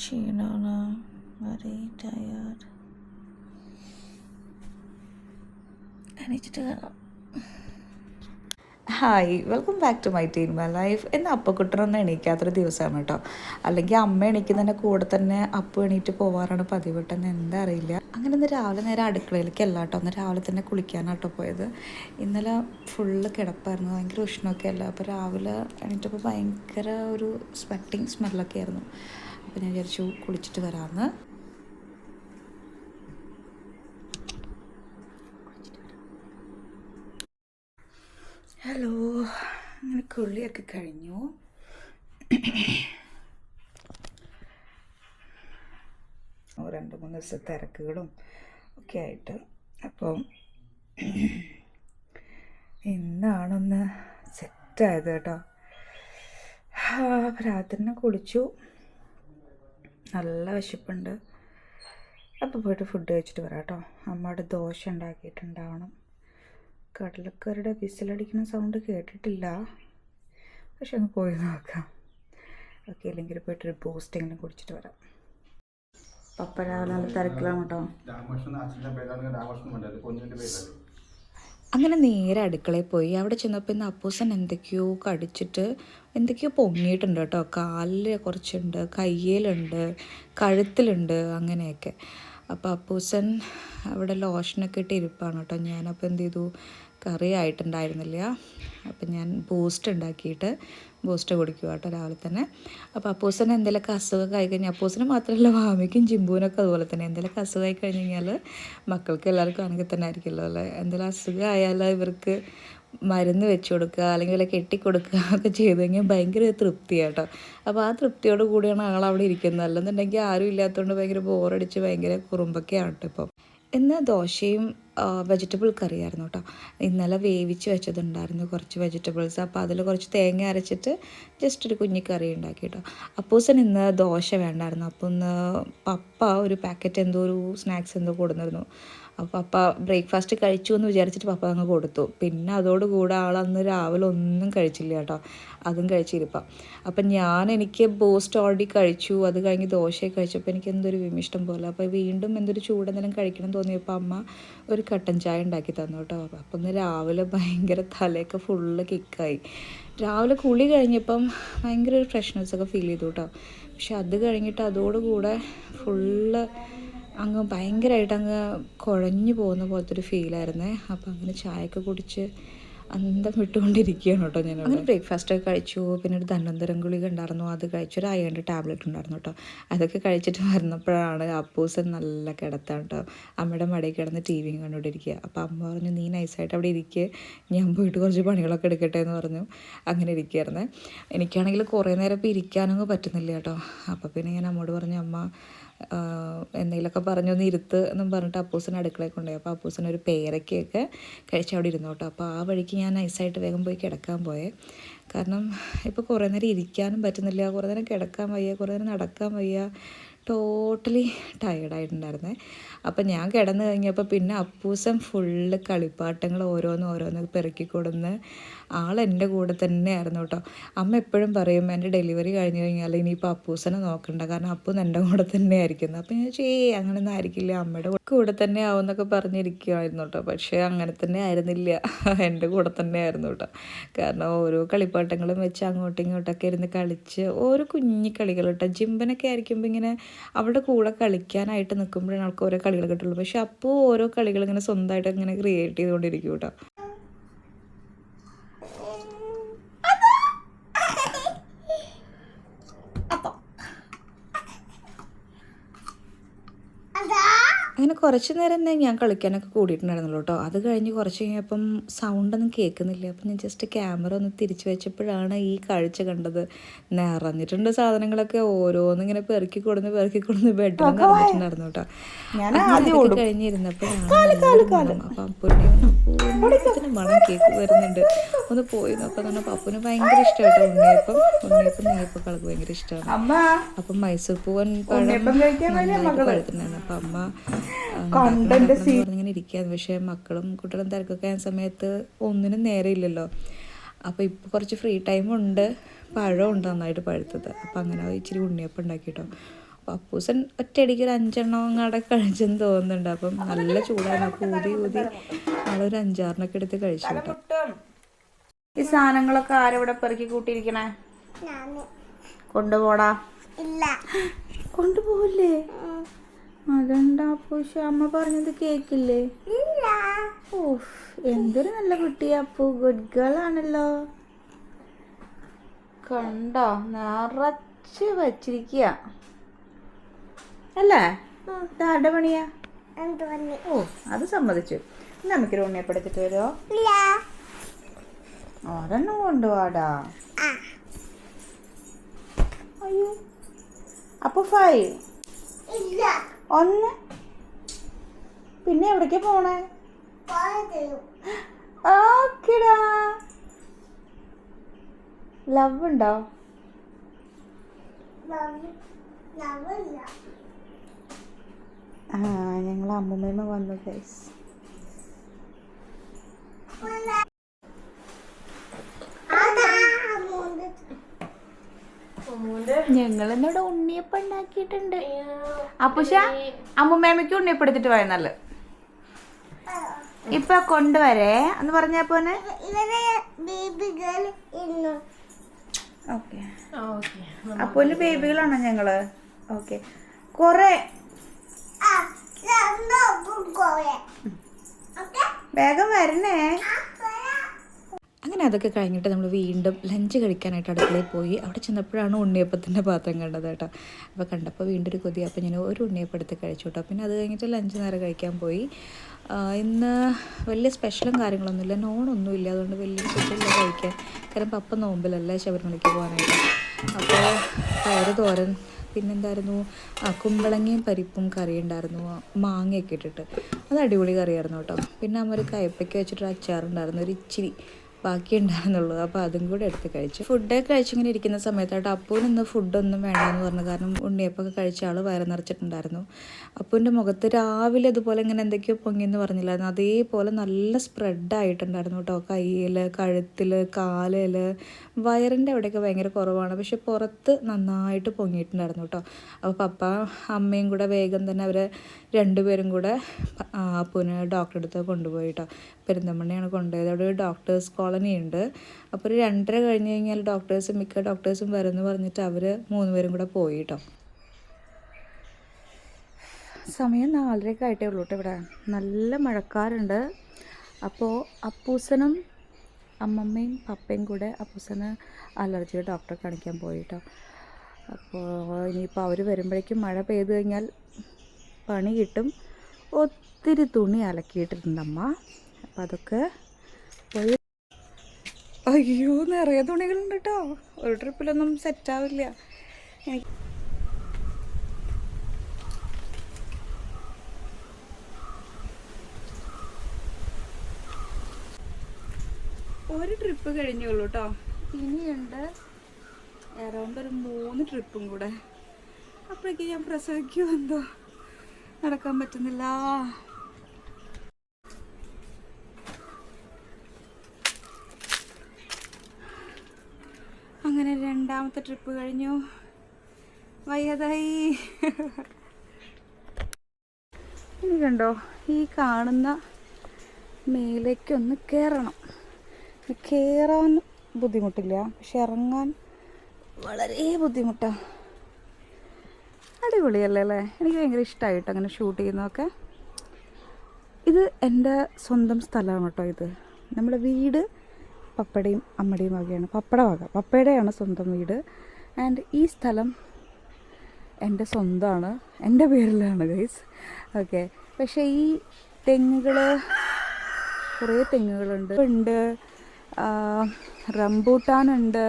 ക്ഷീണമാണ്, very tired. എണീച്ചിട്ട് കാണാം. Hi, welcome back to my teen my life. ഇന്ന് അപ്പക്കുട്ടനൊന്നും എണീക്കാത്തൊരു ദിവസമാണ് കേട്ടോ. അല്ലെങ്കിൽ അമ്മ എണീക്കുന്നതിൻ്റെ കൂടെ തന്നെ അപ്പം എണീറ്റ് പോവാറാണ് പതിവ് കേട്ടോ. എന്താ അറിയില്ല. അങ്ങനെ ഇന്ന് രാവിലെ നേരെ അടുക്കളയിലേക്ക് അല്ല കേട്ടോ, ഒന്ന് രാവിലെ തന്നെ കുളിക്കാനാട്ടോ പോയത്. ഇന്നലെ ഫുള്ള് കിടപ്പായിരുന്നു, ഭയങ്കര ഉഷ്ണമൊക്കെ അല്ല. അപ്പോൾ രാവിലെ എണീറ്റപ്പോൾ ഭയങ്കര ഒരു സ്വെറ്റിങ് സ്മെല്ലൊക്കെ ആയിരുന്നു. അപ്പോൾ ഞാൻ വിചാരിച്ചു കുളിച്ചിട്ട് വരാമെന്ന്. ഹലോ, അങ്ങനെ കുളിയൊക്കെ കഴിഞ്ഞു. രണ്ട് മൂന്ന് ദിവസത്തെ തിരക്കുകളും ഒക്കെ ആയിട്ട് അപ്പം ഇന്നാണൊന്ന് സെറ്റായത് കേട്ടോ. രാത്രി കുളിച്ചു, നല്ല വിശപ്പുണ്ട്. അപ്പോൾ പോയിട്ട് ഫുഡ് കഴിച്ചിട്ട് വരാം കേട്ടോ. അമ്മയുടെ ദോശ ഉണ്ടാക്കിയിട്ടുണ്ടാവണം. കടലക്കറിയുടെ വിസിലടിക്കുന്ന സൗണ്ട് കേട്ടിട്ടില്ല, പക്ഷെ ഒന്ന് പോയി നോക്കാം. ഓക്കെ, അല്ലെങ്കിൽ പോയിട്ടൊരു ബൂസ്റ്റെങ്കിലും കുടിച്ചിട്ട് വരാം. പപ്പ രാവിലെ നല്ല തിരക്കിലാണ് കേട്ടോ. അങ്ങനെ നേരെ അടുക്കളയിൽ പോയി. അവിടെ ചെന്നപ്പോൾ ഇന്ന് അപ്പൂസൻ എന്തൊക്കെയോ കടിച്ചിട്ട് എന്തൊക്കെയോ പൊങ്ങിയിട്ടുണ്ട് കേട്ടോ. കാലിൽ കുറച്ചുണ്ട്, കയ്യിലുണ്ട്, കഴുത്തിലുണ്ട്, അങ്ങനെയൊക്കെ. അപ്പോൾ അപ്പൂസൻ അവിടെ ലോഷനൊക്കെ ഇട്ട് ഇരിപ്പാണ് കേട്ടോ. ഞാനപ്പോൾ എന്ത് ചെയ്തു, കറി ആയിട്ടുണ്ടായിരുന്നില്ല. അപ്പം ഞാൻ ബൂസ്റ്റ് ഉണ്ടാക്കിയിട്ട് ബൂസ്റ്റ് കുടിക്കുക കേട്ടോ രാവിലെ തന്നെ. അപ്പോൾ അപ്പൂസന് എന്തെങ്കിലുമൊക്കെ അസുഖം കഴിഞ്ഞാൽ, അപ്പൂസിന് മാത്രമല്ല വാമിക്കും ജിമ്പൂനൊക്കെ അതുപോലെ തന്നെ എന്തെങ്കിലുമൊക്കെ അസുഖമായി കഴിഞ്ഞ് കഴിഞ്ഞാൽ മക്കൾക്ക് എല്ലാവർക്കും ആണെങ്കിൽ തന്നെ ആയിരിക്കുമല്ലോ അല്ലേ. എന്തെങ്കിലും അസുഖമായാൽ ഇവർക്ക് മരുന്ന് വെച്ച് കൊടുക്കുക അല്ലെങ്കിൽ കെട്ടിക്കൊടുക്കുക ഒക്കെ ചെയ്ത് കഴിഞ്ഞാൽ ഭയങ്കര തൃപ്തിയാണ് കേട്ടോ. അപ്പോൾ ആ തൃപ്തിയോട് കൂടിയാണ് ആളവിടെ ഇരിക്കുന്നത്. അല്ലെന്നുണ്ടെങ്കിൽ ആരും ഇല്ലാത്തതുകൊണ്ട് ഭയങ്കര ബോറടിച്ച് ഭയങ്കര കുറുമ്പൊക്കെയാണ് കേട്ടോ ഇപ്പം. ഇന്ന് ദോശയും വെജിറ്റബിൾ കറിയായിരുന്നു കേട്ടോ. ഇന്നലെ വേവിച്ച് വെച്ചതുണ്ടായിരുന്നു കുറച്ച് വെജിറ്റബിൾസ്. അപ്പോൾ അതിൽ കുറച്ച് തേങ്ങ അരച്ചിട്ട് ജസ്റ്റ് ഒരു കുഞ്ഞി കറി ഉണ്ടാക്കി കേട്ടോ. അപ്പൂസൻ ഇന്ന് ദോശ വേണ്ടായിരുന്നു. അപ്പോൾ ഇന്ന് പപ്പ ഒരു പാക്കറ്റ് എന്തോ ഒരു സ്നാക്സ് എന്തോ കൊടുന്നിരുന്നു. അപ്പോൾ പപ്പ ബ്രേക്ക്ഫാസ്റ്റ് കഴിച്ചു എന്ന് വിചാരിച്ചിട്ട് പപ്പ അങ്ങ് കൊടുത്തു. പിന്നെ അതോടുകൂടെ ആളന്ന് രാവിലെ ഒന്നും കഴിച്ചില്ല കേട്ടോ, അതും കഴിച്ചിരിപ്പം. അപ്പം എനിക്ക് ബൂസ്റ്റ് ഓൾറെഡി കഴിച്ചു, അത് കഴിഞ്ഞ് ദോശയൊക്കെ കഴിച്ചപ്പോൾ എനിക്ക് എന്തൊരു വിമിഷ്ടം പോലെ. അപ്പോൾ വീണ്ടും എന്തൊരു ചൂടെന്തെങ്കിലും കഴിക്കണം തോന്നിയപ്പോൾ അമ്മ ഒരു കട്ടൻ ചായ ഉണ്ടാക്കി തന്നു കേട്ടോ. അപ്പം ഒന്ന് രാവിലെ ഭയങ്കര തലയൊക്കെ ഫുള്ള് കിക്കായി. രാവിലെ കുളി കഴിഞ്ഞപ്പം ഭയങ്കര ഒരു ഫ്രഷ്നെസ്സൊക്കെ ഫീൽ ചെയ്തു കേട്ടോ. പക്ഷെ അത് കഴിഞ്ഞിട്ട് അതോടുകൂടെ ഫുള്ള് അങ്ങ് ഭയങ്കരമായിട്ട് അങ്ങ് കുഴഞ്ഞു പോകുന്ന പോലത്തെ ഒരു ഫീലായിരുന്നേ. അപ്പോൾ അങ്ങനെ ചായയൊക്കെ കുടിച്ച് അന്തം വിട്ടുകൊണ്ടിരിക്കുകയാണ് കേട്ടോ ഞാൻ. അങ്ങനെ ബ്രേക്ക്ഫാസ്റ്റൊക്കെ കഴിച്ചു. പിന്നെ ഒരു ധന്വന്തരം ഗുളിക ഉണ്ടായിരുന്നു, അത് കഴിച്ചു. ഒരു അയേണിൻ്റെ ടാബ്ലറ്റ് ഉണ്ടായിരുന്നു കേട്ടോ. അതൊക്കെ കഴിച്ചിട്ട് വരുന്നപ്പോഴാണ് അപ്പൂസൻ നല്ല കിടത്താണ് കേട്ടോ. അമ്മയുടെ മടയിൽ കിടന്ന് ടി വിയും കണ്ടുകൊണ്ടിരിക്കുക. അപ്പോൾ അമ്മ പറഞ്ഞു, നീ നൈസായിട്ട് അവിടെ ഇരിക്കുക, ഞാൻ പോയിട്ട് കുറച്ച് പണികളൊക്കെ എടുക്കട്ടെ എന്ന് പറഞ്ഞു. അങ്ങനെ ഇരിക്കുകയായിരുന്നേ. എനിക്കാണെങ്കിൽ കുറേ നേരം ഇപ്പോൾ ഇരിക്കാനൊന്നും പറ്റുന്നില്ല കേട്ടോ. അപ്പോൾ പിന്നെ ഞാൻ അമ്മോട് പറഞ്ഞു, അമ്മ എന്തെങ്കിലുമൊക്കെ പറഞ്ഞൊന്ന് ഇരുത്ത് എന്നും പറഞ്ഞിട്ട് അപ്പൂസിന് അടുക്കളയിൽ കൊണ്ടുപോയി. അപ്പോൾ അപ്പൂസിന് ഒരു പേരയ്ക്കൊക്കെ കഴിച്ച് അവിടെ ഇരുന്നു കേട്ടോ. അപ്പോൾ ആ വഴിക്ക് ഞാൻ നൈസായിട്ട് വേഗം പോയി കിടക്കാൻ പോയേ. കാരണം ഇപ്പോൾ കുറേ നേരം ഇരിക്കാനും പറ്റുന്നില്ല, കുറേ നേരം കിടക്കാൻ വയ്യ, കുറേ നേരം നടക്കാൻ വയ്യ, ടോട്ടലി ടയേർഡായിട്ടുണ്ടായിരുന്നേ. അപ്പം ഞാൻ കിടന്നു കഴിഞ്ഞപ്പോൾ പിന്നെ അപ്പൂസൻ ഫുള്ള് കളിപ്പാട്ടങ്ങൾ ഓരോന്ന് പെറുക്കിക്കൊടുന്ന് ആളെൻ്റെ കൂടെ തന്നെയായിരുന്നു കേട്ടോ. അമ്മ എപ്പോഴും പറയും, എൻ്റെ ഡെലിവറി കഴിഞ്ഞ് കഴിഞ്ഞാൽ ഇനിയിപ്പോൾ അപ്പൂസനെ നോക്കണ്ട, കാരണം അപ്പൂന്ന് എൻ്റെ കൂടെ തന്നെ ആയിരിക്കുന്നത്. അപ്പം ഞാൻ അങ്ങനെയൊന്നും ആയിരിക്കില്ല, അമ്മയുടെ കൂടെ തന്നെ ആവുമെന്നൊക്കെ പറഞ്ഞിരിക്കുമായിരുന്നു കേട്ടോ. പക്ഷേ അങ്ങനെ തന്നെ ആയിരുന്നില്ല, എൻ്റെ കൂടെ തന്നെ ആയിരുന്നു കേട്ടോ. കാരണം ഓരോ കളിപ്പാട്ടങ്ങളും വെച്ച് അങ്ങോട്ടും ഇങ്ങോട്ടൊക്കെ ഇരുന്ന് കളിച്ച് ഓരോ കുഞ്ഞി കളികൾ കേട്ടോ. ജിമ്പനൊക്കെ ആയിരിക്കുമ്പോൾ ഇങ്ങനെ അവളുടെ കൂടെ കളിക്കാനായിട്ട് നിൽക്കുമ്പോഴാണ് ആൾക്ക് ഓരോ കളികൾ കിട്ടുള്ളൂ. പക്ഷെ അപ്പോൾ ഓരോ കളികൾ ഇങ്ങനെ സ്വന്തമായിട്ട് ഇങ്ങനെ ക്രിയേറ്റ് ചെയ്തുകൊണ്ടിരിക്കും കേട്ടോ. അങ്ങനെ കുറച്ച് നേരം തന്നെ ഞാൻ കളിക്കാനൊക്കെ കൂടിയിട്ടുണ്ടായിരുന്നുള്ളൂ കേട്ടോ. അത് കഴിഞ്ഞ് കുറച്ച് കഴിഞ്ഞപ്പം സൗണ്ടൊന്നും കേൾക്കുന്നില്ല. അപ്പം ഞാൻ ജസ്റ്റ് ക്യാമറ ഒന്ന് തിരിച്ചു വെച്ചപ്പോഴാണ് ഈ കാഴ്ച കണ്ടത്. നിറഞ്ഞിട്ടുണ്ട് സാധനങ്ങളൊക്കെ, ഓരോന്നിങ്ങനെ പെറുക്കി കൊടുന്ന് ബെഡിൽ നിറഞ്ഞിട്ടുണ്ടായിരുന്നു കേട്ടോ. അതൊക്കെ കഴിഞ്ഞിരുന്നപ്പോഴാണ് അപ്പം അപ്പൂരിനെ മണം കേക്ക് വരുന്നുണ്ട്, ഒന്ന് പോയി നോക്കാൻ പറഞ്ഞാൽ പപ്പുന് ഭയങ്കര ഇഷ്ടമായിട്ടോ. ഉണ്ണിയപ്പം നെയ്യപ്പൊക്കെ ഭയങ്കര ഇഷ്ടമാണ്. അപ്പം മൈസൂർ പൂവൻ പഴം പഴുത്തുണ്ടായിരുന്നു. അപ്പം അമ്മ പറഞ്ഞിങ്ങനെ ഇരിക്കുകയാണ്. പക്ഷേ മക്കളും കുട്ടികളും തിരക്കൊക്കെ ആയ സമയത്ത് ഒന്നിനും നേരെ ഇല്ലല്ലോ. അപ്പോൾ ഇപ്പോൾ കുറച്ച് ഫ്രീ ടൈമുണ്ട്, പഴമുണ്ട് നന്നായിട്ട് പഴുത്തത്. അപ്പോൾ അങ്ങനെ ഇച്ചിരി ഉണ്ണിയപ്പം ഉണ്ടാക്കിയിട്ടോ. അപ്പൂസൻ ഒറ്റയടിക്ക് ഒരു 5 അങ്ങാടെ കഴിച്ചെന്ന് തോന്നുന്നുണ്ട്. അപ്പം നല്ല ചൂടാണ്. ഊതി ഊതി ആളൊരു 5-6 എടുത്ത് കഴിച്ചു കേട്ടോ. ഈ സാധനങ്ങളൊക്കെ ആരെവിടെ പെറുക്കി കൂട്ടിയിരിക്കണേ? കൊണ്ടുപോടാ. കൊണ്ടുപോകില്ലേ? അതെന്താ അപ്പൂഷ, അമ്മ പറഞ്ഞത് കേക്കില്ലേ? ഓഹ്, എന്തൊരു നല്ല കുട്ടിയാ അപ്പു. ഗുഡ് ഗേൾ ആണല്ലോ. കണ്ടോ, നിറച്ച് വച്ചിരിക്കുക അല്ലേ? ഇതാരുടെ പണിയാ? ഓ, അത് സമ്മതിച്ചു. നമുക്കൊരു ഉണ്ണിയപ്പെടുത്തിട്ട് വരുമോ? ഒരെണ്ണം കൊണ്ടുപോടാ. അയ്യോ, അപ്പൊ 5 1. പിന്നെ എവിടേക്കാ പോണേ? ഓക്കെടാ. ലവ് ഉണ്ടോ? ഞങ്ങൾ അമ്മൂമ്മ വന്നു ഗൈസ്. ഞങ്ങൾ എന്നോട് ഉണ്ണിയപ്പം ഉണ്ടാക്കിയിട്ടുണ്ട്. അപ്പുഷ, അമ്മൂമ്മയ്ക്ക് ഉണ്ണിയപ്പം എടുത്തിട്ട് പോയ നല്ല. ഇപ്പൊ കൊണ്ടുവരേ എന്ന് പറഞ്ഞപ്പോന്. ഓക്കെ, അപ്പോന് ബേബികളാണോ ഞങ്ങള്? ഓക്കെ, കൊറേ വേഗം വരണേ. അങ്ങനെ അതൊക്കെ കഴിഞ്ഞിട്ട് നമ്മൾ വീണ്ടും ലഞ്ച് കഴിക്കാനായിട്ട് അടുക്കളയിൽ പോയി. അവിടെ ചെന്നപ്പോഴാണ് ഉണ്ണിയപ്പത്തിൻ്റെ പാത്രം കണ്ടത് കേട്ടോ. അപ്പോൾ കണ്ടപ്പോൾ വീണ്ടും ഒരു കൊതി. അപ്പോൾ ഞാൻ ഒരു ഉണ്ണിയപ്പം എടുത്ത് കഴിച്ചു കേട്ടോ. പിന്നെ അത് കഴിഞ്ഞിട്ട് ലഞ്ച് നേരെ കഴിക്കാൻ പോയി. ഇന്ന് വലിയ സ്പെഷ്യലും കാര്യങ്ങളൊന്നുമില്ല, നോണൊന്നുമില്ല. അതുകൊണ്ട് വലിയ സ്പെഷ്യലില്ല കഴിക്കാൻ. കാരണം പപ്പ നോമ്പിലല്ലേ ശബരിമലയ്ക്ക് പോകാനായിട്ട്. അപ്പോൾ പയറ് തോരൻ, പിന്നെന്തായിരുന്നു, കുമ്പളങ്ങയും പരിപ്പും കറി ഉണ്ടായിരുന്നു, മാങ്ങയൊക്കെ ഇട്ടിട്ട്. അത് അടിപൊളി കറിയായിരുന്നു കേട്ടോ. പിന്നെ അമ്മ ഒരു കയ്പ്പയ്ക്ക് വെച്ചിട്ടൊരു അച്ചാറുണ്ടായിരുന്നു, ഒരു ഇച്ചിരി ബാക്കി ഉണ്ടായിരുന്നുള്ളൂ. അപ്പോൾ അതും കൂടെ എടുത്ത് കഴിച്ചു. ഫുഡൊക്കെ കഴിച്ചിങ്ങനെ ഇരിക്കുന്ന സമയത്തായിട്ട് അപ്പൂനിന്ന് ഫുഡൊന്നും വേണ്ടെന്ന് പറഞ്ഞു. കാരണം ഉണ്ണിയപ്പൊക്കെ കഴിച്ച ആൾ വയറ് നിറച്ചിട്ടുണ്ടായിരുന്നു. അപ്പൂൻ്റെ മുഖത്ത് രാവിലെ ഇതുപോലെ ഇങ്ങനെ എന്തൊക്കെയോ പൊങ്ങിയെന്ന് പറഞ്ഞില്ലായിരുന്നു, അതേപോലെ നല്ല സ്പ്രെഡായിട്ടുണ്ടായിരുന്നു കേട്ടോ. കയ്യിൽ, കഴുത്തിൽ, കാലിൽ, വയറിൻ്റെ അവിടെയൊക്കെ ഭയങ്കര കുറവാണ്. പക്ഷെ പുറത്ത് നന്നായിട്ട് പൊങ്ങിയിട്ടുണ്ടായിരുന്നു കേട്ടോ. അപ്പോൾ പപ്പ അമ്മയും കൂടെ വേഗം തന്നെ അവർ രണ്ടുപേരും കൂടെ അപ്പൂനെ ഡോക്ടറെ അടുത്ത് കൊണ്ടുപോയി കേട്ടോ. പെരിന്തൽമണ്ണയാണ് കൊണ്ടുപോയത്. അവിടെ ഒരു ഡോക്ടേഴ്സ് കോളനി ഉണ്ട്. അപ്പോൾ ഒരു 2:30 കഴിഞ്ഞ് കഴിഞ്ഞാൽ മിക്ക ഡോക്ടേഴ്സും വരുമെന്ന് പറഞ്ഞിട്ട് അവർ 3 പേരും കൂടെ പോയി കേട്ടോ. സമയം 4:30 ആയിട്ടേ ഉള്ളൂ കേട്ടോ. ഇവിടെ നല്ല മഴക്കാറുണ്ട്. അപ്പോൾ അപ്പൂസനും അമ്മമ്മയും പപ്പയും കൂടെ അപ്പൂസന് അലർജിയുടെ ഡോക്ടറെ കാണിക്കാൻ പോയി കേട്ടോ. അപ്പോൾ ഇനിയിപ്പോൾ അവർ വരുമ്പോഴേക്കും മഴ പെയ്ത് കഴിഞ്ഞാൽ പണി കിട്ടും. ഒത്തിരി തുണി അലക്കിയിട്ടിട്ടുണ്ട് അമ്മ. അപ്പം അതൊക്കെ പോയി. അയ്യോ, നിറയെ തുണികളുണ്ട് കേട്ടോ. ഒരു ട്രിപ്പിലൊന്നും സെറ്റാവില്ല. ഒരു ട്രിപ്പ് കഴിഞ്ഞുള്ളൂ കേട്ടോ. ഇനിയുണ്ട് അറൗണ്ട് ഒരു 3 ട്രിപ്പും കൂടെ. അപ്പോഴേക്ക് ഞാൻ പ്രസവിക്കുമോ എന്തോ, നടക്കാൻ പറ്റുന്നില്ല. അങ്ങനെ 2ാമത്തെ ട്രിപ്പ് കഴിഞ്ഞു. വയ്യതായി. ഇനി കണ്ടോ, ഈ കാണുന്ന മേലേക്കൊന്ന് കയറണം. കയറാൻ ബുദ്ധിമുട്ടില്ല, പക്ഷെ ഇറങ്ങാൻ വളരെ ബുദ്ധിമുട്ടാണ്. അടിപൊളിയല്ലേ അല്ലേ? എനിക്ക് ഭയങ്കര ഇഷ്ടമായിട്ട് അങ്ങനെ ഷൂട്ട് ചെയ്യുന്നതൊക്കെ. ഇത് എൻ്റെ സ്വന്തം സ്ഥലമാണ് കേട്ടോ. ഇത് നമ്മുടെ വീട് പപ്പയുടെയും അമ്മയുടെയും വകയാണ്. പപ്പയുടെയാണ് സ്വന്തം വീട്. ആൻഡ് ഈ സ്ഥലം എൻ്റെ സ്വന്തമാണ്, എൻ്റെ പേരിലാണ് ഗൈസ്. ഓക്കെ, പക്ഷേ ഈ തെങ്ങുകൾ, കുറേ തെങ്ങുകളുണ്ട്. റംബൂട്ടാനുണ്ട്,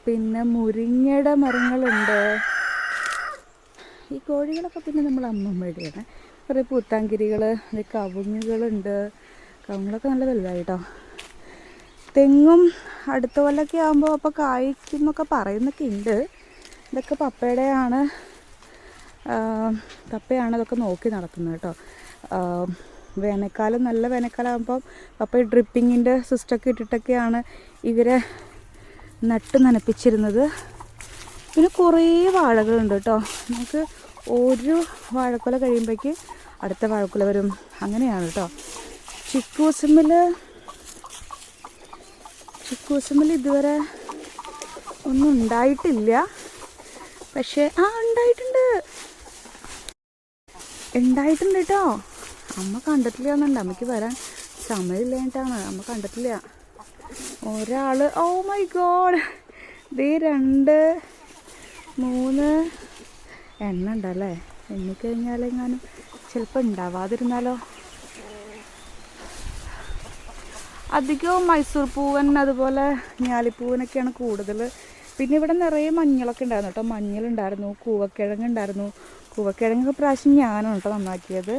പിന്നെ മുരിങ്ങയുടെ മരങ്ങളുണ്ട്. ഈ കോഴികളൊക്കെ പിന്നെ നമ്മൾ അമ്മമ്മയുടെയാണ്. കുറേ പൂത്താങ്കിരികൾ, കവുങ്ങുകളുണ്ട്. കവുങ്ങുകളൊക്കെ നല്ല വലുതായി കേട്ടോ. തെങ്ങും അടുത്ത കൊല്ലമൊക്കെ ആകുമ്പോൾ അപ്പോൾ കായ്ക്കുന്നൊക്കെ പറയുന്നൊക്കെ ഉണ്ട്. ഇതൊക്കെ പപ്പയുടെയാണ്. പപ്പയാണ് ഇതൊക്കെ നോക്കി നടത്തുന്നത് കേട്ടോ. വേനൽക്കാലം, നല്ല വേനൽക്കാലമാകുമ്പോൾ പപ്പ ഡ്രിപ്പിങ്ങിൻ്റെ സിസ്റ്റമൊക്കെ ഇട്ടിട്ടൊക്കെയാണ് ഇവരെ നട്ട് നനപ്പിച്ചിരുന്നത്. പിന്നെ കുറേ വാഴകളുണ്ട് കേട്ടോ. നമുക്ക് ഒരു വാഴക്കുല കഴിയുമ്പോഴേക്ക് അടുത്ത വാഴക്കുല വരും. അങ്ങനെയാണ് കേട്ടോ. ചിക്കൂസുമ്മിൽ ഇതുവരെ ഒന്നും ഉണ്ടായിട്ടില്ല. പക്ഷേ ഉണ്ടായിട്ടുണ്ട് കേട്ടോ. അമ്മ കണ്ടിട്ടില്ല എന്നുണ്ട്. അമ്മയ്ക്ക് വരാൻ സമയമില്ലായിട്ടാണ്. അമ്മ കണ്ടിട്ടില്ല. ഒരാൾ, ഓ മൈ ഗോഡ്, ദേ 2 3 എണ്ണ ഉണ്ടല്ലേ. എണ്ണിക്കഴിഞ്ഞാലെങ്ങാനും ചിലപ്പോൾ ഉണ്ടാവാതിരുന്നാലോ. അധികവും മൈസൂർ പൂവൻ അതുപോലെ ഞാലിപ്പൂവനൊക്കെയാണ് കൂടുതൽ. പിന്നെ ഇവിടെ നിറയെ മഞ്ഞളൊക്കെ ഉണ്ടായിരുന്നു കേട്ടോ. മഞ്ഞളുണ്ടായിരുന്നു, കൂവക്കിഴങ്ങുണ്ടായിരുന്നു. കൂവക്കിഴങ്ങ് പ്രാവശ്യം ഞാനാണ് കേട്ടോ നന്നാക്കിയത്.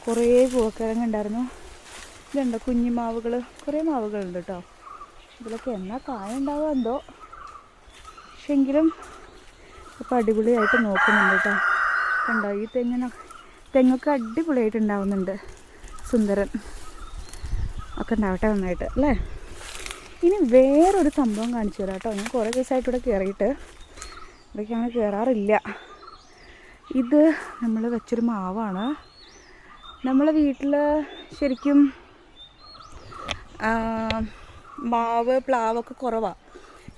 കുറേ കൂവക്കിഴങ്ങുണ്ടായിരുന്നു. ഇതുണ്ട് കുഞ്ഞിമാവുകൾ, കുറേ മാവുകളുണ്ട് കേട്ടോ. ഇതിലൊക്കെ എന്നാ കായ ഉണ്ടാവുക എന്തോ. പക്ഷെ എങ്കിലും ഇപ്പം അടിപൊളിയായിട്ട് നോക്കുന്നുണ്ട് കേട്ടോ. കണ്ടോ, ഈ തെങ്ങൊക്കെ അടിപൊളിയായിട്ട് ഉണ്ടാവുന്നുണ്ട്. സുന്ദരൻ ഒക്കെ ഉണ്ടാവട്ടെ നന്നായിട്ട് അല്ലേ. ഇനി വേറൊരു സംഭവം കാണിച്ചു തരാം കേട്ടോ. ഞാൻ കുറേ ദിവസമായിട്ട് ഇവിടെ കയറിയിട്ട്, ഇവിടേക്ക് അങ്ങനെ കയറാറില്ല. ഇത് നമ്മൾ വെച്ചൊരു മാവാണ്. നമ്മളെ വീട്ടിൽ ശരിക്കും മാവ് പ്ലാവൊക്കെ കുറവാണ്.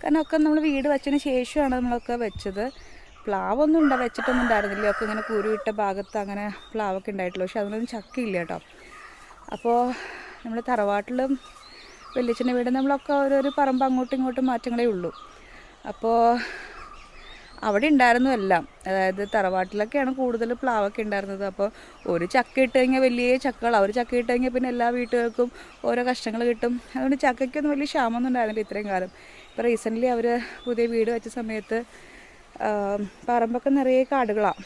കാരണം ഒക്കെ നമ്മൾ വീട് വെച്ചതിന് ശേഷമാണ് നമ്മളൊക്കെ വെച്ചത്. പ്ലാവൊന്നും വെച്ചിട്ടൊന്നും ഉണ്ടായിരുന്നില്ല. ഒക്കെ ഇങ്ങനെ കുരുവിട്ട ഭാഗത്ത് അങ്ങനെ പ്ലാവൊക്കെ ഉണ്ടായിട്ടുള്ളൂ. പക്ഷെ അതിനൊന്നും ചക്കയില്ല കേട്ടോ. അപ്പോൾ നമ്മൾ തറവാട്ടിലും വലിയച്ഛൻ്റെ വീട് നമ്മളൊക്കെ ഓരോരോ പറമ്പ് അങ്ങോട്ടും ഇങ്ങോട്ടും മാറ്റങ്ങളേ ഉള്ളൂ. അപ്പോൾ അവിടെ ഉണ്ടായിരുന്നു എല്ലാം. അതായത് തറവാട്ടിലൊക്കെയാണ് കൂടുതൽ പ്ലാവൊക്കെ ഉണ്ടായിരുന്നത്. അപ്പോൾ ഒരു ചക്ക ഇട്ട് കഴിഞ്ഞാൽ വലിയ ചക്കകളാണ്. ഒരു ചക്ക ഇട്ട് കഴിഞ്ഞാൽ പിന്നെ എല്ലാ വീട്ടുകാർക്കും ഓരോ കഷ്ണങ്ങൾ കിട്ടും. അതുകൊണ്ട് ചക്കയ്ക്കൊന്നും വലിയ ക്ഷാമമൊന്നും ഉണ്ടായിരുന്നില്ല ഇത്രയും കാലം. ഇപ്പോൾ റീസെൻ്റ്ലി അവർ പുതിയ വീട് വെച്ച സമയത്ത് പറമ്പൊക്കെ നിറയെ കാടുകളാണ്,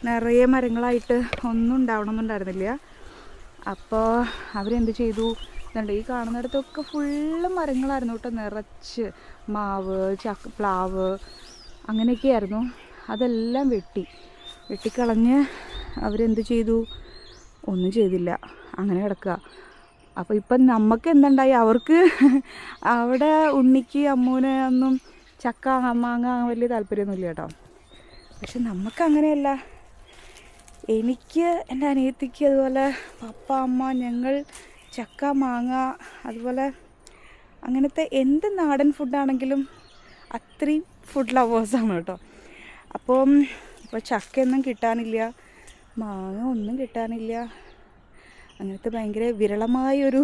നിറയെ മരങ്ങളായിട്ട് ഒന്നും ഉണ്ടാവണമെന്നുണ്ടായിരുന്നില്ല. അപ്പോൾ അവരെന്ത് ചെയ്തു, ഇതുണ്ട് ഈ കാണുന്നിടത്തൊക്കെ ഫുള്ള് മരങ്ങളായിരുന്നു കേട്ടോ. നിറച്ച് മാവ്, പ്ലാവ് അങ്ങനെയൊക്കെയായിരുന്നു. അതെല്ലാം വെട്ടിക്കളഞ്ഞ് അവരെന്ത് ചെയ്തു, ഒന്നും ചെയ്തില്ല, അങ്ങനെ കിടക്കുക. അപ്പോൾ ഇപ്പം നമുക്ക് എന്തുണ്ടായി, അവർക്ക് അവിടെ ഉണ്ണിക്ക് അമ്മൂന് ഒന്നും ചക്ക മാങ്ങ വലിയ താല്പര്യമൊന്നുമില്ല കേട്ടോ. പക്ഷെ നമുക്കങ്ങനെയല്ല. എനിക്ക്, എൻ്റെ അനിയത്തിക്ക്, അതുപോലെ പപ്പ അമ്മ, ഞങ്ങൾ ചക്ക മാങ്ങ അതുപോലെ അങ്ങനത്തെ എന്ത് നാടൻ ഫുഡാണെങ്കിലും അത്രയും ഫുഡ് ലവേഴ്സാണ് കേട്ടോ. അപ്പോൾ ഇപ്പോൾ ചക്കയൊന്നും കിട്ടാനില്ല, മാങ്ങ ഒന്നും കിട്ടാനില്ല. അങ്ങനത്തെ ഭയങ്കര വിരളമായൊരു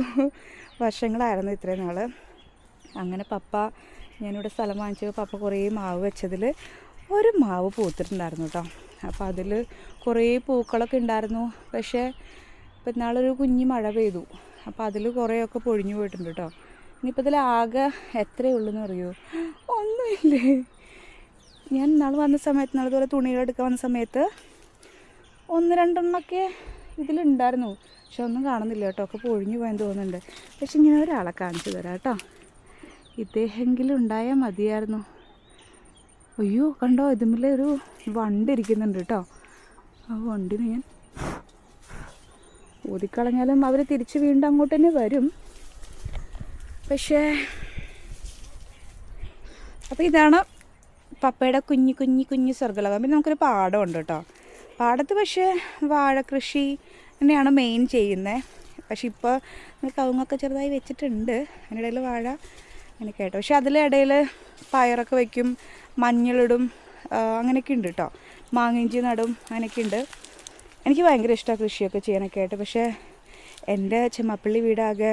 വർഷങ്ങളായിരുന്നു ഇത്രയും നാൾ. അങ്ങനെ പപ്പ, ഞാനിവിടെ സ്ഥലം വാങ്ങിച്ചപ്പോൾ പപ്പ കുറേ മാവ് വെച്ചതിൽ ഒരു മാവ് പൂത്തിട്ടുണ്ടായിരുന്നു കേട്ടോ. അപ്പോൾ അതിൽ കുറേ പൂക്കളൊക്കെ ഉണ്ടായിരുന്നു. പക്ഷേ ഇപ്പം നാളൊരു കുഞ്ഞ് മഴ പെയ്തു. അപ്പോൾ അതിൽ കുറേയൊക്കെ പൊഴിഞ്ഞു പോയിട്ടുണ്ട് കേട്ടോ. ഇനിയിപ്പോൾ ഇതിലാകെ എത്രയേ ഉള്ളൂ എന്ന് അറിയുമോ? ഒന്നുമില്ലേ. ഞാൻ നാൾ വന്ന സമയത്ത്, നാളതുപോലെ തുണികളെടുക്കാൻ വന്ന സമയത്ത് 1-2 എണ്ണമൊക്കെ ഇതിലുണ്ടായിരുന്നു. പക്ഷെ ഒന്നും കാണുന്നില്ല കേട്ടോ. ഒക്കെ പൊഴിഞ്ഞു പോയെന്ന് തോന്നുന്നുണ്ട്. പക്ഷെ ഇങ്ങനെ ഒരാളെ കാണിച്ചു തരാം കേട്ടോ. ഇദ്ദേഹമെങ്കിലും ഉണ്ടായാൽ മതിയായിരുന്നു. അയ്യോ കണ്ടോ, ഇതുമ്മലെ ഒരു വണ്ട് ഇരിക്കുന്നുണ്ട് കേട്ടോ. ആ വണ്ടിന് ഞാൻ ഊതിക്കളഞ്ഞാലും അവർ തിരിച്ച് വീണ്ടും അങ്ങോട്ട് തന്നെ വരും. പക്ഷേ അപ്പോൾ ഇതാണ് പപ്പയുടെ കുഞ്ഞു സ്വർഗ്ഗലോകം. പിന്നെ നമുക്കൊരു പാടമുണ്ട് കേട്ടോ. പാടത്ത് പക്ഷേ വാഴ കൃഷി തന്നെയാണ് മെയിൻ ചെയ്യുന്നത്. പക്ഷെ ഇപ്പോൾ കവുങ്ങൊക്കെ ചെറുതായി വെച്ചിട്ടുണ്ട്. അതിനിടയിൽ വാഴ അങ്ങനെയൊക്കെ ആയിട്ട്. പക്ഷെ അതിലിടയിൽ പയറൊക്കെ വയ്ക്കും, മഞ്ഞളിടും, അങ്ങനെയൊക്കെ ഉണ്ട് കേട്ടോ. മാങ്ങിഞ്ചി നടും, അങ്ങനെയൊക്കെ ഉണ്ട്. എനിക്ക് ഭയങ്കര ഇഷ്ടമാണ് കൃഷിയൊക്കെ ചെയ്യാനൊക്കെ ആയിട്ട്. പക്ഷേ എൻ്റെ ചെമ്മപ്പള്ളി വീടാകെ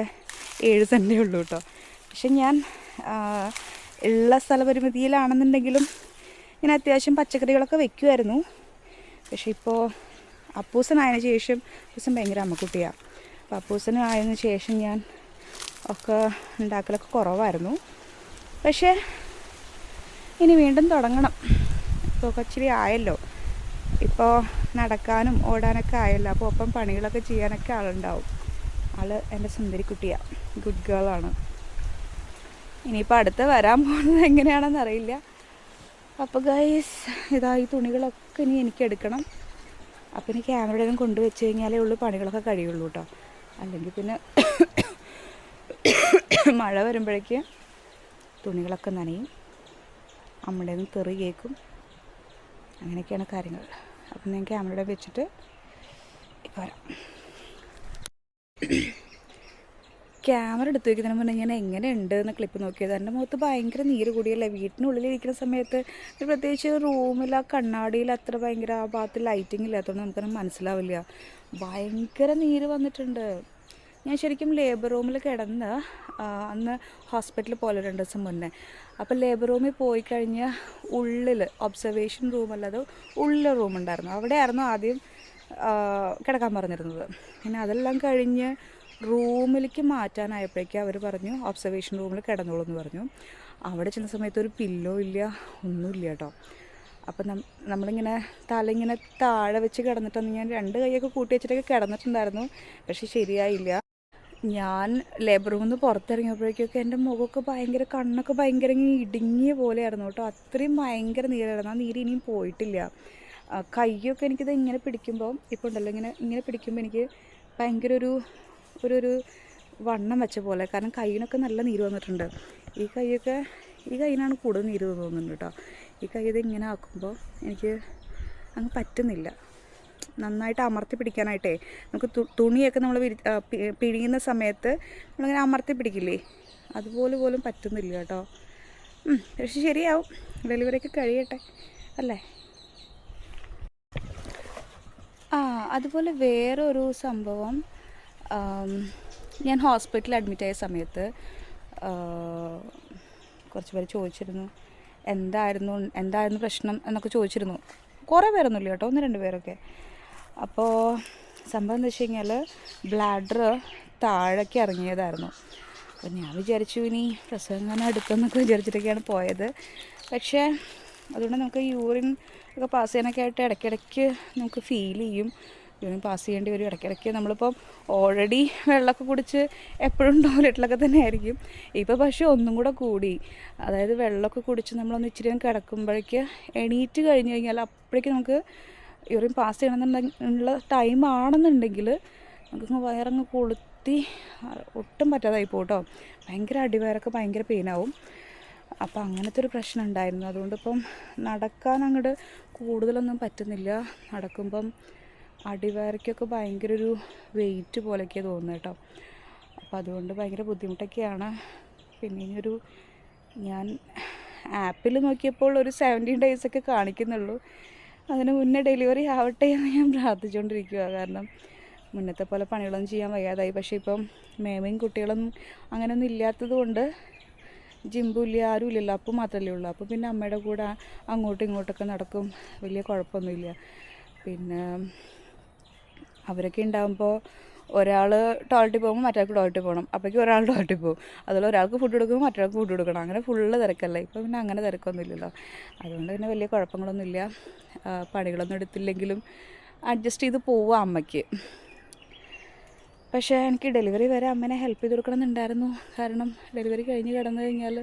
7 സെൻറ്റേ ഉള്ളൂ കേട്ടോ. പക്ഷെ ഞാൻ ഉള്ള സ്ഥലപരിമിതിയിലാണെന്നുണ്ടെങ്കിലും ഞാൻ അത്യാവശ്യം പച്ചക്കറികളൊക്കെ വയ്ക്കുമായിരുന്നു. പക്ഷെ ഇപ്പോൾ അപ്പൂസനായതിനു ശേഷം, അപ്പൂസൻ ഭയങ്കര അമ്മക്കുട്ടിയാണ്. അപ്പോൾ അപ്പൂസനായതിനു ശേഷം ഞാൻ ഒക്കെ ഉണ്ടാക്കലൊക്കെ കുറവായിരുന്നു. പക്ഷേ ഇനി വീണ്ടും തുടങ്ങണം. ഇപ്പോൾ ഇച്ചിരി ആയല്ലോ, ഇപ്പോൾ നടക്കാനും ഓടാനൊക്കെ ആയല്ലോ. അപ്പോൾ ഒപ്പം പണികളൊക്കെ ചെയ്യാനൊക്കെ ആളുണ്ടാവും. ആൾ എൻ്റെ സുന്ദരി കുട്ടിയാണ്, ഗുഡ് ഗേളാണ്. ഇനിയിപ്പോൾ അടുത്ത് വരാൻ പോകുന്നത് എങ്ങനെയാണെന്ന് അറിയില്ല. അപ്പോൾ ഗൈസ്, ഇതാ ഈ തുണികളൊക്കെ ഇനി എനിക്ക് എടുക്കണം. അപ്പോൾ ഇനി ക്യാമറയിലും കൊണ്ടുവച്ച് കഴിഞ്ഞാലേ ഉള്ളൂ പണികളൊക്കെ കഴിയുള്ളൂ കേട്ടോ. അല്ലെങ്കിൽ പിന്നെ മഴ വരുമ്പോഴേക്ക് തുണികളൊക്കെ നനയും. അമ്മയുടെ നിന്ന് തെറി കേൾക്കും. അങ്ങനെയൊക്കെയാണ് കാര്യങ്ങൾ. അപ്പം ഞാൻ ക്യാമറയുടെ വെച്ചിട്ട് ഇപ്പോൾ വരാം. ക്യാമറ എടുത്ത് വയ്ക്കുന്നതിന് മുന്നേ ഞാൻ എങ്ങനെയുണ്ട് എന്ന് ക്ലിപ്പ് നോക്കിയത്. എൻ്റെ മുഖത്ത് ഭയങ്കര നീര് കൂടിയല്ലേ. വീട്ടിനുള്ളിലിരിക്കുന്ന സമയത്ത് പ്രത്യേകിച്ച് റൂമിൽ ആ കണ്ണാടിയിൽ അത്ര ഭയങ്കര ആ ഭാഗത്ത് ലൈറ്റിംഗ് ഇല്ലാത്തതുകൊണ്ട് നമുക്കൊന്നും മനസ്സിലാവില്ല. ഭയങ്കര നീര് വന്നിട്ടുണ്ട്. ഞാൻ ശരിക്കും ലേബർ റൂമിൽ കിടന്ന് അന്ന് ഹോസ്പിറ്റലിൽ പോലെ 2 ദിവസം മുന്നേ. അപ്പോൾ ലേബർ റൂമിൽ പോയി കഴിഞ്ഞ് ഉള്ളിൽ ഒബ്സർവേഷൻ റൂമല്ലാതെ ഉള്ളിൽ റൂമുണ്ടായിരുന്നു. അവിടെയായിരുന്നു ആദ്യം കിടക്കാൻ പറഞ്ഞിരുന്നത്. പിന്നെ അതെല്ലാം കഴിഞ്ഞ് റൂമിലേക്ക് മാറ്റാനായപ്പോഴേക്കും അവർ പറഞ്ഞു ഒബ്സർവേഷൻ റൂമിൽ കിടന്നോളൂ എന്ന് പറഞ്ഞു. അവിടെ ചെന്ന സമയത്ത് ഒരു പില്ലോ ഇല്ല, ഒന്നുമില്ല കേട്ടോ. അപ്പം നമ്മളിങ്ങനെ തലയിങ്ങനെ താഴെ വെച്ച് കിടന്നിട്ടൊന്ന് ഞാൻ 2 കൈയൊക്കെ കൂട്ടി വെച്ചിട്ടൊക്കെ കിടന്നിട്ടുണ്ടായിരുന്നു. പക്ഷെ ശരിയായില്ല. ഞാൻ ലേബർ റൂമിൽ നിന്ന് പുറത്തിറങ്ങിയപ്പോഴേക്കൊക്കെ എൻ്റെ മുഖമൊക്കെ ഭയങ്കര കണ്ണൊക്കെ ഭയങ്കര ഇടുങ്ങിയ പോലെയായിരുന്നു കേട്ടോ. അത്രയും ഭയങ്കര നീരായിരുന്നു. ആ നീര് ഇനിയും പോയിട്ടില്ല. കൈയൊക്കെ എനിക്കിത് ഇങ്ങനെ പിടിക്കുമ്പോൾ ഇപ്പോൾ ഉണ്ടല്ലോ ഇങ്ങനെ പിടിക്കുമ്പോൾ എനിക്ക് ഭയങ്കര ഒരു വണ്ണം വെച്ച പോലെ. കാരണം കൈയിനൊക്കെ നല്ല നീര് വന്നിട്ടുണ്ട്. ഈ കൈയിനാണ് കൂടുതൽ നീര് തോന്നുന്നുണ്ട് കേട്ടോ. ഈ കൈ ഇത് ഇങ്ങനെ ആക്കുമ്പോൾ എനിക്ക് അങ്ങ് പറ്റുന്നില്ല നന്നായിട്ട് അമർത്തി പിടിക്കാനായിട്ടേ. നമുക്ക് തുണിയൊക്കെ നമ്മൾ പിഴിയുന്ന സമയത്ത് നമ്മളിങ്ങനെ അമർത്തി പിടിക്കില്ലേ, അതുപോലെ പോലും പറ്റുന്നില്ല കേട്ടോ. പക്ഷെ ശരിയാവും, ഡെലിവറിയൊക്കെ കഴിയട്ടെ അല്ലേ. അതുപോലെ വേറൊരു സംഭവം, ഞാൻ ഹോസ്പിറ്റലിൽ അഡ്മിറ്റായ സമയത്ത് കുറച്ച് പേര് ചോദിച്ചിരുന്നു എന്തായിരുന്നു പ്രശ്നം എന്നൊക്കെ ചോദിച്ചിരുന്നു. കുറേ പേരൊന്നുമില്ല കേട്ടോ, 1-2 പേരൊക്കെ. അപ്പോൾ സംഭവം എന്താ വെച്ച് കഴിഞ്ഞാൽ ബ്ലാഡർ താഴേക്ക് ഇറങ്ങിയതായിരുന്നു. അപ്പോൾ ഞാൻ വിചാരിച്ചു ഇനി പ്രസവം അടുത്തെന്നൊക്കെ വിചാരിച്ചിട്ടൊക്കെയാണ് പോയത്. പക്ഷേ അതുകൊണ്ട് നമുക്ക് യൂറിൻ ഒക്കെ പാസ് ചെയ്യാനൊക്കെ ആയിട്ട് ഇടയ്ക്കിടയ്ക്ക് നമുക്ക് ഫീൽ ചെയ്യും. യൂറിൻ പാസ് ചെയ്യേണ്ടി വരും ഇടയ്ക്കിടയ്ക്ക്. നമ്മളിപ്പം ഓൾറെഡി വെള്ളമൊക്കെ കുടിച്ച് എപ്പോഴും ടോയ്ലറ്റിലൊക്കെ തന്നെ ആയിരിക്കും. ഇപ്പോൾ പക്ഷേ ഒന്നും കൂടെ കൂടി. അതായത് വെള്ളമൊക്കെ കുടിച്ച് നമ്മളൊന്ന് ഇച്ചിരി കിടക്കുമ്പോഴേക്ക് എണീറ്റ് കഴിഞ്ഞ് കഴിഞ്ഞാൽ അപ്പോഴേക്ക് നമുക്ക് യൂറിൻ പാസ് ചെയ്യണമെന്നുള്ള ടൈമാണെന്നുണ്ടെങ്കിൽ നമുക്കങ്ങ് വയറങ്ങ് കൊളുത്തി ഒട്ടും പറ്റാതായി പോട്ടോ. ഭയങ്കര അടിവയറൊക്കെ ഭയങ്കര പെയിനാവും. അപ്പോൾ അങ്ങനത്തെ ഒരു പ്രശ്നം ഉണ്ടായിരുന്നു. അതുകൊണ്ടിപ്പം നടക്കാൻ അങ്ങോട്ട് കൂടുതലൊന്നും പറ്റുന്നില്ല. നടക്കുമ്പം അടിവയറയ്ക്കൊക്കെ ഭയങ്കര ഒരു വെയിറ്റ് പോലെയൊക്കെയാണ് തോന്നുന്നത് കേട്ടോ. അപ്പോൾ അതുകൊണ്ട് ഭയങ്കര ബുദ്ധിമുട്ടൊക്കെയാണ്. പിന്നെ ഇനിയൊരു ഞാൻ ആപ്പിൽ നോക്കിയപ്പോൾ ഒരു 17 ഡേയ്സൊക്കെ കാണിക്കുന്നുള്ളൂ. അതിന് മുന്നേ ഡെലിവറി ആവട്ടെ എന്ന് ഞാൻ പ്രാർത്ഥിച്ചുകൊണ്ടിരിക്കുക. കാരണം മുന്നത്തെ പോലെ പണികളൊന്നും ചെയ്യാൻ വയ്യാതായി. പക്ഷേ ഇപ്പം മേമയും കുട്ടികളൊന്നും അങ്ങനെയൊന്നും ഇല്ലാത്തത് കൊണ്ട് ജിമ്പുമില്ല, ആരും ഇല്ലല്ലോ, അപ്പം മാത്രമല്ലേ ഉള്ളൂ. അപ്പോൾ പിന്നെ അമ്മയുടെ കൂടെ അങ്ങോട്ടും ഇങ്ങോട്ടൊക്കെ നടക്കും, വലിയ കുഴപ്പമൊന്നുമില്ല. പിന്നെ അവരൊക്കെ ഉണ്ടാകുമ്പോൾ ഒരാൾ ടോയ്ലറ്റിൽ പോകുമ്പോൾ മറ്റൊരാൾക്ക് ടോയ്ലറ്റിൽ പോകണം, അപ്പോഴേക്കും ഒരാൾ ടോയ്ലറ്റിൽ പോകും. അതുപോലെ ഒരാൾക്ക് ഫുഡ് കൊടുക്കുമ്പോൾ മറ്റൊരാൾക്ക് ഫുഡ് കൊടുക്കണം. അങ്ങനെ ഫുള്ള് തിരക്കല്ലേ. ഇപ്പോൾ പിന്നെ അങ്ങനെ തിരക്കൊന്നുമില്ലല്ലോ. അതുകൊണ്ട് പിന്നെ വലിയ കുഴപ്പങ്ങളൊന്നുമില്ല. പണികളൊന്നും എടുത്തില്ലെങ്കിലും അഡ്ജസ്റ്റ് ചെയ്ത് പോവുക അമ്മയ്ക്ക്. പക്ഷേ എനിക്ക് ഡെലിവറി വരെ അമ്മേനെ ഹെൽപ്പ് ചെയ്ത് കൊടുക്കണമെന്നുണ്ടായിരുന്നു. കാരണം ഡെലിവറി കഴിഞ്ഞ് കിടന്നു കഴിഞ്ഞാൽ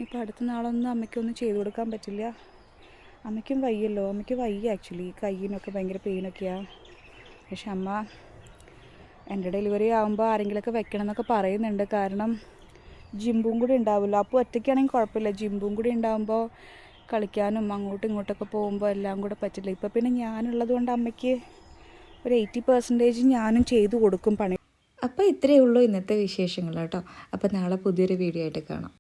ഇപ്പോൾ അടുത്ത നാളൊന്നും അമ്മയ്ക്കൊന്നും ചെയ്ത് കൊടുക്കാൻ പറ്റില്ല. അമ്മയ്ക്കും വയ്യല്ലോ, അമ്മയ്ക്ക് വയ്യ ആക്ച്വലി, കയ്യിനൊക്കെ ഭയങ്കര പെയിനൊക്കെയാണ്. പക്ഷെ അമ്മ എൻ്റെ ഡെലിവറി ആകുമ്പോൾ ആരെങ്കിലുമൊക്കെ വെക്കണം എന്നൊക്കെ പറയുന്നുണ്ട്. കാരണം ജിമ്പും കൂടി ഉണ്ടാവില്ല. അപ്പോൾ ഒറ്റയ്ക്കാണെങ്കിൽ കുഴപ്പമില്ല, ജിമ്പും കൂടി ഉണ്ടാകുമ്പോൾ കളിക്കാനും അങ്ങോട്ടും ഇങ്ങോട്ടൊക്കെ പോകുമ്പോൾ എല്ലാം കൂടെ പറ്റില്ല. ഇപ്പോൾ പിന്നെ ഞാനുള്ളത് കൊണ്ട് അമ്മയ്ക്ക് ഒരു 80% ഞാനും ചെയ്തു കൊടുക്കും പണി. അപ്പോൾ ഇത്രയേ ഉള്ളൂ ഇന്നത്തെ വിശേഷങ്ങൾ കേട്ടോ. അപ്പോൾ നാളെ പുതിയൊരു വീഡിയോ ആയിട്ട് കാണാം.